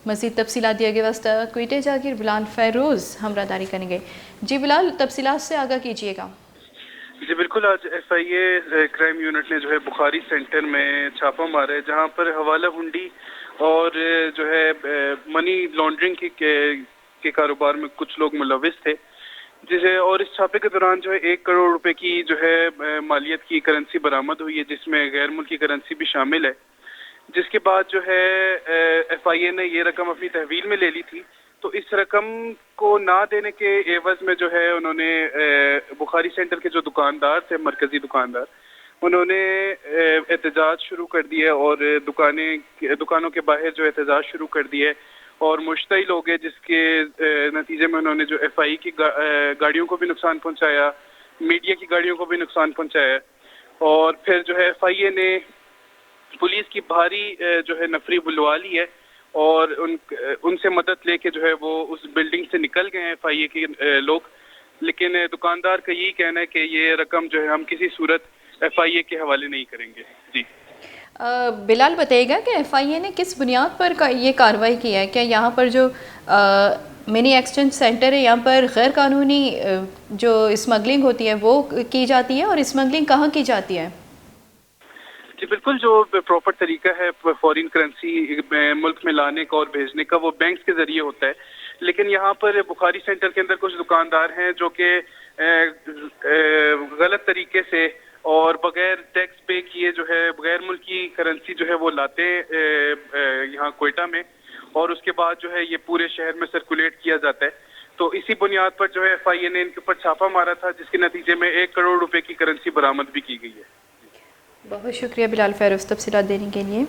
مزید تفصیلات دیے گئے واسطہ کوئٹہ جاگیر بلال فیروز ہمراہ داری کریں گے۔ جی بلال، تفصیلات سے آگاہ کیجیے گا۔ جی بالکل، آج F I A crime unit نے جو ہے بخاری سینٹر میں چھاپہ مارا ہے، جہاں پر حوالہ ہنڈی اور جو ہے منی لانڈرنگ کے کاروبار میں کچھ لوگ ملوث تھے، جسے اور اس چھاپے کے دوران جو ہے 1 کروڑ روپے کی جو ہے مالیت کی کرنسی برآمد ہوئی ہے، جس میں غیر ملکی کرنسی بھی شامل ہے، جس کے بعد جو ہے ایف آئی اے نے یہ رقم اپنی تحویل میں لے لی تھی۔ تو اس رقم کو نہ دینے کے عوض میں جو ہے انہوں نے بخاری سینٹر کے جو دکاندار تھے، مرکزی دکاندار، انہوں نے احتجاج شروع کر دیے اور دکانوں کے باہر جو احتجاج شروع کر دیے اور مشتعل ہو گئے، جس کے نتیجے میں انہوں نے جو ایف آئی کی گاڑیوں کو بھی نقصان پہنچایا، میڈیا کی گاڑیوں کو بھی نقصان پہنچایا، اور پھر جو ہے ایف آئی اے نے پولیس کی بھاری جو ہے نفری بلوا لی ہے اور ان سے مدد لے کے جو ہے وہ اس بلڈنگ سے نکل گئے ہیں ایف آئی اے کے لوگ، لیکن دکاندار کا یہی کہنا ہے کہ یہ رقم جو ہے ہم کسی صورت ایف آئی اے کے حوالے نہیں کریں گے۔ جی بلال، بتائیے گا کہ ایف آئی اے نے کس بنیاد پر یہ کارروائی کی ہے؟ کیا یہاں پر جو منی ایکسچینج سینٹر ہے، یہاں پر غیر قانونی جو اسمگلنگ ہوتی ہے وہ کی جاتی ہے، اور اسمگلنگ کہاں کی جاتی ہے؟ جی بالکل، جو پراپر طریقہ ہے فورین کرنسی ملک میں لانے کا اور بھیجنے کا، وہ بینکس کے ذریعے ہوتا ہے، لیکن یہاں پر بخاری سینٹر کے اندر کچھ دکاندار ہیں جو کہ غلط طریقے سے اور بغیر ٹیکس پے کیے جو ہے غیر ملکی کرنسی جو ہے وہ لاتے یہاں کوئٹہ میں، اور اس کے بعد جو ہے یہ پورے شہر میں سرکولیٹ کیا جاتا ہے۔ تو اسی بنیاد پر جو ہے ایف آئی اے نے ان کے اوپر چھاپہ مارا تھا، جس کے نتیجے میں 1 کروڑ روپے کی کرنسی برآمد بھی کی گئی ہے۔ بہت شکریہ بلال فیروز تفصیلات دینے کے لیے۔